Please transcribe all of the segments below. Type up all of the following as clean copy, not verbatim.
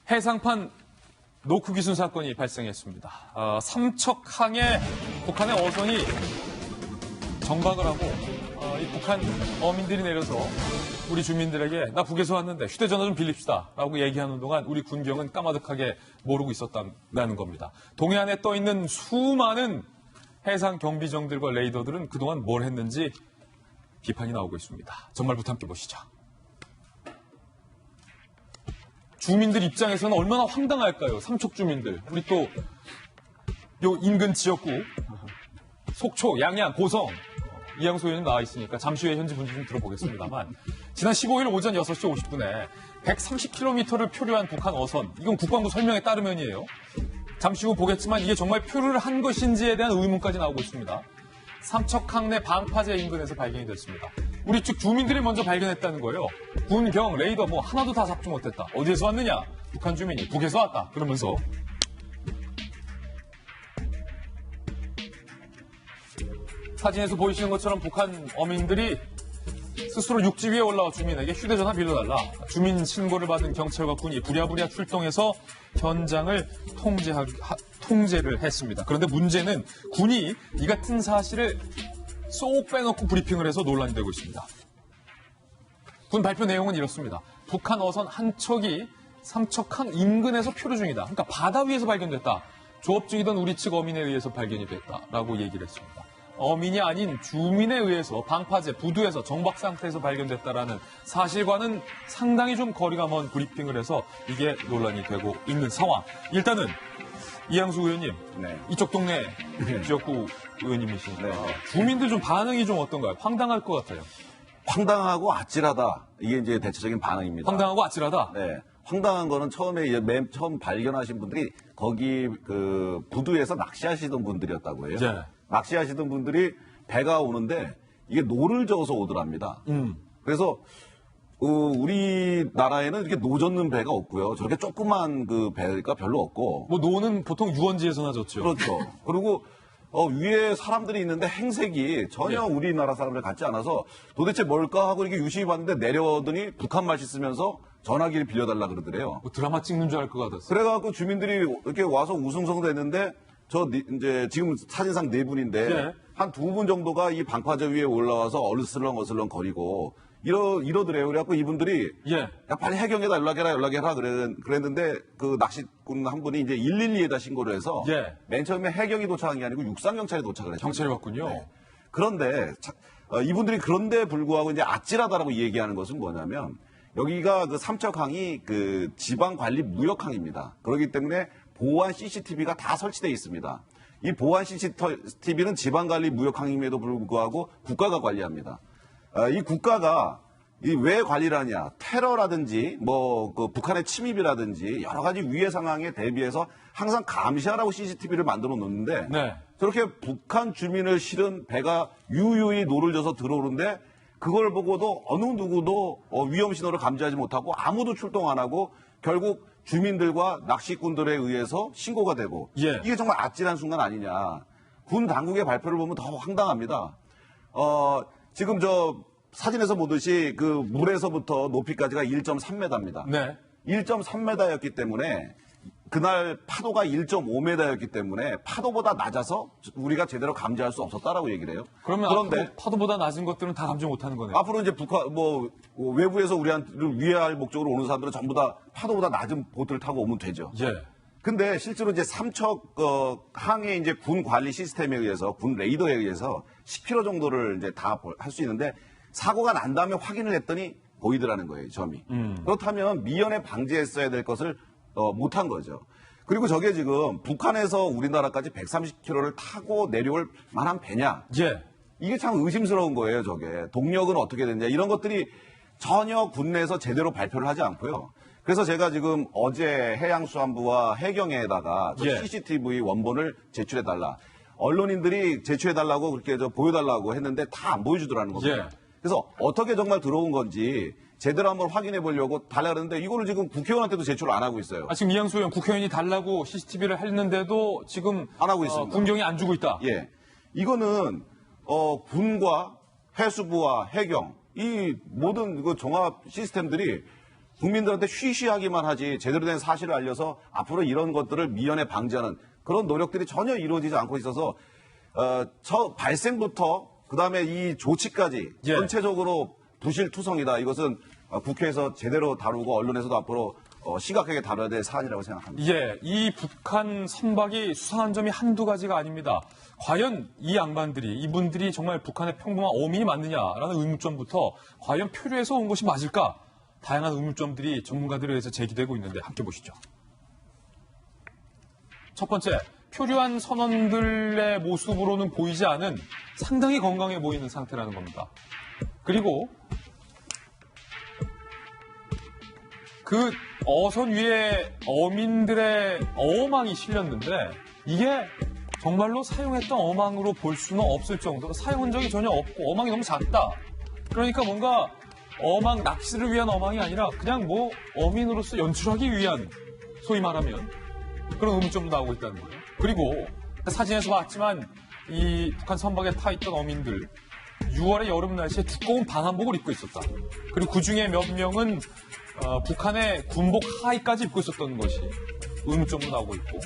해상판 노크 귀순 사건이 발생했습니다. 삼척항에 북한의 어선이 정박을 하고 이 북한 어민들이 내려서 우리 주민들에게 나 북에서 왔는데 휴대전화 좀 빌립시다 라고 얘기하는 동안 우리 군경은 까마득하게 모르고 있었다는 겁니다. 동해안에 떠있는 수많은 해상 경비정들과 레이더들은 그동안 뭘 했는지 비판이 나오고 있습니다. 정말부터 함께 보시죠. 주민들 입장에서는 얼마나 황당할까요? 삼척 주민들. 우리 또 요 인근 지역구 속초, 양양, 고성 이양소 의원님 나와 있으니까 잠시 후에 현지 분위기 좀 들어보겠습니다만 지난 15일 오전 6시 50분에 130km를 표류한 북한 어선, 이건 국방부 설명에 따르면이에요. 잠시 후 보겠지만 이게 정말 표류를 한 것인지에 대한 의문까지 나오고 있습니다. 삼척항 내 방파제 인근에서 발견이 됐습니다. 우리 측 주민들이 먼저 발견했다는 거예요. 군, 경, 레이더 뭐 하나도 다 잡지 못했다. 어디에서 왔느냐? 북한 주민이 북에서 왔다. 그러면서 사진에서 보이시는 것처럼 북한 어민들이 스스로 육지 위에 올라와 주민에게 휴대전화 빌려달라. 주민 신고를 받은 경찰과 군이 부랴부랴 출동해서 현장을 통제를 했습니다. 그런데 문제는 군이 이 같은 사실을 쏙 빼놓고 브리핑을 해서 논란이 되고 있습니다. 군 발표 내용은 이렇습니다. 북한 어선 한 척이 삼척항 인근에서 표류 중이다. 그러니까 바다 위에서 발견됐다. 조업 중이던 우리 측 어민에 의해서 발견이 됐다라고 얘기를 했습니다. 어민이 아닌 주민에 의해서 방파제, 부두에서 정박 상태에서 발견됐다라는 사실과는 상당히 좀 거리가 먼 브리핑을 해서 이게 논란이 되고 있는 상황. 일단은 이양수 의원님, 네. 이쪽 동네 지역구 의원님이시니까 네. 주민들 좀 반응이 좀 어떤가요? 황당할 것 같아요. 황당하고 아찔하다. 이게 이제 대체적인 반응입니다. 황당하고 아찔하다? 네. 황당한 거는 처음에 이제 맨 처음 발견하신 분들이 거기 그 부두에서 낚시하시던 분들이었다고 해요. 네. 낚시하시던 분들이 배가 오는데 이게 노를 저어서 오더랍니다. 그래서 우리나라에는 이렇게 노 젓는 배가 없고요. 저렇게 조그만 그 배가 별로 없고. 뭐 노는 보통 유원지에서나 졌죠. 그렇죠. 그리고 위에 사람들이 있는데 행색이 전혀 우리나라 사람들 같지 않아서 도대체 뭘까 하고 이렇게 유심히 봤는데 내려오더니 북한 말씨 쓰면서 전화기를 빌려달라 그러더래요. 뭐 드라마 찍는 줄 알 것 같았어요. 그래갖고 주민들이 이렇게 와서 우승성도 했는데 이제 지금 사진상 네 분인데 네. 한 두 분 정도가 이 방파제 위에 올라와서 어슬렁어슬렁 거리고 이러더래요. 그래갖고 이분들이 야 빨리 해경에다 연락해라 그랬는데 그 낚시꾼 한 분이 이제 112에다 신고를 해서 맨 처음에 해경이 도착한 게 아니고 육상경찰이 도착을 했죠. 경찰이 왔군요. 네. 그런데 이분들이 그런데 불구하고 이제 아찔하다라고 얘기하는 것은 뭐냐면 여기가 그 삼척항이 그 지방관리무역항입니다. 그렇기 때문에 보안 CCTV가 다 설치되어 있습니다. 이 보안 CCTV는 지방관리무역항임에도 불구하고 국가가 관리합니다. 이 국가가 왜 관리를 하냐? 테러라든지 뭐 그 북한의 침입이라든지 여러 가지 위해 상황에 대비해서 항상 감시하라고 CCTV를 만들어 놓는데 저렇게 북한 주민을 실은 배가 유유히 노를 져서 들어오는데 그걸 보고도 어느 누구도 위험 신호를 감지하지 못하고 아무도 출동 안 하고 결국 주민들과 낚시꾼들에 의해서 신고가 되고 이게 정말 아찔한 순간 아니냐. 군 당국의 발표를 보면 더 황당합니다. 지금 저 사진에서 보듯이 그 물에서부터 높이까지가 1.3m입니다. 네. 1.3m였기 때문에 그날 파도가 1.5m였기 때문에 파도보다 낮아서 우리가 제대로 감지할 수 없었다라고 얘기를 해요. 그런데 파도보다 낮은 것들은 다 감지 못하는 거네요. 앞으로 이제 북한 외부에서 우리한테를 위해할 목적으로 오는 사람들은 전부 다 파도보다 낮은 보트를 타고 오면 되죠. 근데 실제로 이제 삼척 항의 이제 군 관리 시스템에 의해서 군 레이더에 의해서 10km 정도를 이제 다 할 수 있는데 사고가 난 다음에 확인을 했더니 보이더라는 거예요, 점이. 그렇다면 미연에 방지했어야 될 것을 못한 거죠. 그리고 저게 지금 북한에서 우리나라까지 130km를 타고 내려올 만한 배냐? 이게 참 의심스러운 거예요, 저게. 동력은 어떻게 됐냐? 이런 것들이 전혀 군내에서 제대로 발표를 하지 않고요. 그래서 제가 지금 어제 해양수산부와 해경에다가 CCTV 원본을 제출해달라. 언론인들이 제출해달라고 그렇게 보여달라고 했는데 다 안 보여주더라는 겁니다. 그래서 어떻게 정말 들어온 건지 제대로 한번 확인해 보려고 달라 그러는데 이거를 지금 국회의원한테도 제출을 안 하고 있어요. 지금 이양수 의원 국회의원이 달라고 CCTV를 했는데도 지금 안 하고 있습니다. 군경이 안 주고 있다. 이거는 군과 해수부와 해경 이 모든 그 종합 시스템들이 국민들한테 쉬쉬하기만 하지 제대로 된 사실을 알려서 앞으로 이런 것들을 미연에 방지하는 그런 노력들이 전혀 이루어지지 않고 있어서 저 발생부터 그다음에 이 조치까지 예. 전체적으로 부실투성이다. 이것은 국회에서 제대로 다루고 언론에서도 앞으로 심각하게 다뤄야 될 사안이라고 생각합니다. 예, 이 북한 선박이 수상한 점이 한두 가지가 아닙니다. 과연 이 양반들이, 이분들이 정말 북한의 평범한 어민이 맞느냐라는 의문점부터 과연 표류해서 온 것이 맞을까? 다양한 의문점들이 전문가들에 의해서 제기되고 있는데 함께 보시죠. 첫 번째, 표류한 선원들의 모습으로는 보이지 않은 상당히 건강해 보이는 상태라는 겁니다. 그리고 그 어선 위에 어민들의 어망이 실렸는데 이게 정말로 사용했던 어망으로 볼 수는 없을 정도로 사용 흔적이 전혀 없고 어망이 너무 작다. 그러니까 뭔가 어망 낚시를 위한 어망이 아니라 그냥 뭐 어민으로서 연출하기 위한 소위 말하면 그런 의문점도 나오고 있다는 거예요. 그리고 사진에서 봤지만 이 북한 선박에 타 있던 어민들 6월의 여름 날씨에 두꺼운 방한복을 입고 있었다. 그리고 그중에 몇 명은 북한의 군복 하의까지 입고 있었던 것이 의문점으로 나오고 있고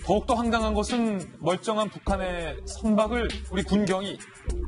더욱더 황당한 것은 멀쩡한 북한의 선박을 우리 군경이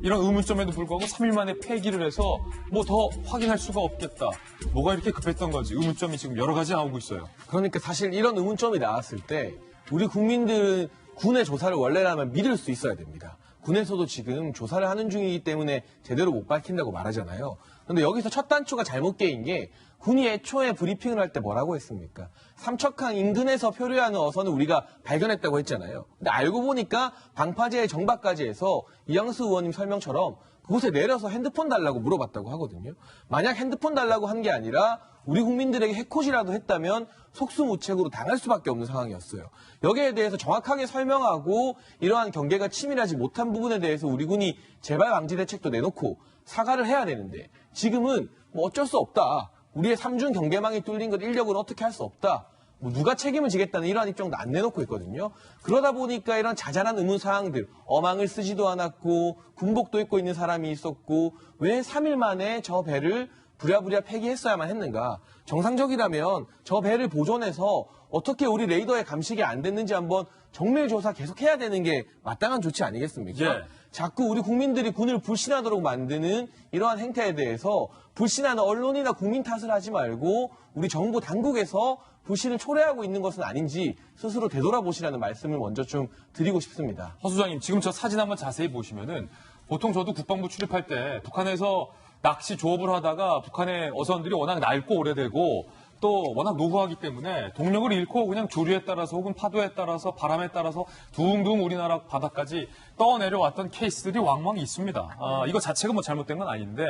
이런 의문점에도 불구하고 3일 만에 폐기를 해서 뭐 더 확인할 수가 없겠다. 뭐가 이렇게 급했던 건지 의문점이 지금 여러 가지 나오고 있어요. 그러니까 사실 이런 의문점이 나왔을 때 우리 국민들은 군의 조사를 원래라면 믿을 수 있어야 됩니다. 군에서도 지금 조사를 하는 중이기 때문에 제대로 못 밝힌다고 말하잖아요. 그런데 여기서 첫 단추가 잘못 깨인 게 군이 애초에 브리핑을 할 때 뭐라고 했습니까? 삼척항 인근에서 표류하는 어선을 우리가 발견했다고 했잖아요. 근데 알고 보니까 방파제의 정박까지 해서 이양수 의원님 설명처럼 그곳에 내려서 핸드폰 달라고 물어봤다고 하거든요. 만약 핸드폰 달라고 한 게 아니라 우리 국민들에게 해코지라도 했다면 속수무책으로 당할 수밖에 없는 상황이었어요. 여기에 대해서 정확하게 설명하고 이러한 경계가 치밀하지 못한 부분에 대해서 우리 군이 재발 방지 대책도 내놓고 사과를 해야 되는데 지금은 뭐 어쩔 수 없다. 우리의 삼중 경계망이 뚫린 것 인력으로 어떻게 할 수 없다. 뭐 누가 책임을 지겠다는 이러한 입장도 안 내놓고 있거든요. 그러다 보니까 이런 자잘한 의문사항들, 어망을 쓰지도 않았고 군복도 입고 있는 사람이 있었고 왜 3일 만에 저 배를 부랴부랴 폐기했어야만 했는가. 정상적이라면 저 배를 보존해서 어떻게 우리 레이더에 감식이 안 됐는지 한번 정밀 조사 계속해야 되는 게 마땅한 조치 아니겠습니까? 예. 자꾸 우리 국민들이 군을 불신하도록 만드는 이러한 행태에 대해서 불신하는 언론이나 국민 탓을 하지 말고 우리 정부 당국에서 불신을 초래하고 있는 것은 아닌지 스스로 되돌아보시라는 말씀을 먼저 좀 드리고 싶습니다. 허 수장님, 지금 저 사진 한번 자세히 보시면은 보통 저도 국방부 출입할 때 북한에서 낚시 조업을 하다가 북한의 어선들이 워낙 낡고 오래되고 또 워낙 노후하기 때문에 동력을 잃고 그냥 조류에 따라서 혹은 파도에 따라서 바람에 따라서 둥둥 우리나라 바다까지 떠내려왔던 케이스들이 왕왕 있습니다. 이거 자체가 뭐 잘못된 건 아닌데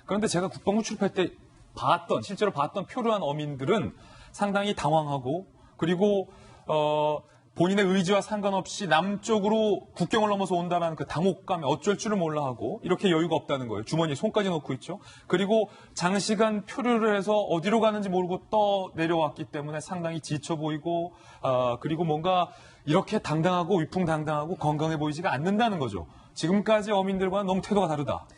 그런데 제가 국방부 출입할 때 실제로 봤던 표류한 어민들은 상당히 당황하고 그리고 본인의 의지와 상관없이 남쪽으로 국경을 넘어서 온다는 그 당혹감에 어쩔 줄을 몰라 하고 이렇게 여유가 없다는 거예요. 주머니에 손까지 넣고 있죠. 그리고 장시간 표류를 해서 어디로 가는지 모르고 떠내려왔기 때문에 상당히 지쳐 보이고 그리고 뭔가 이렇게 당당하고 위풍당당하고 건강해 보이지가 않는다는 거죠. 지금까지 어민들과는 너무 태도가 다르다.